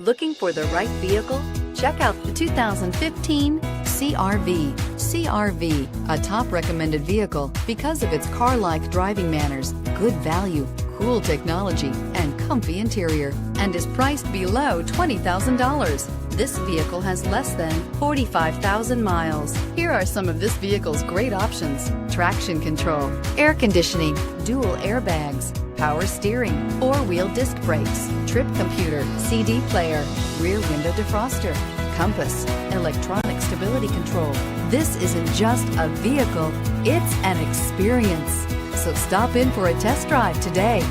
Looking for the right vehicle? Check out the 2015 CR-V. CR-V, a top recommended vehicle because of its car-like driving manners, good value, cool technology, and comfy interior, and is priced below $20,000. This vehicle has less than 45,000 miles. Here are some of this vehicle's great options: traction control, air conditioning, dual airbags, power steering, four-wheel disc brakes, trip computer, CD player, rear window defroster, compass, electronic stability control. This isn't just a vehicle, it's an experience. So stop in for a test drive today.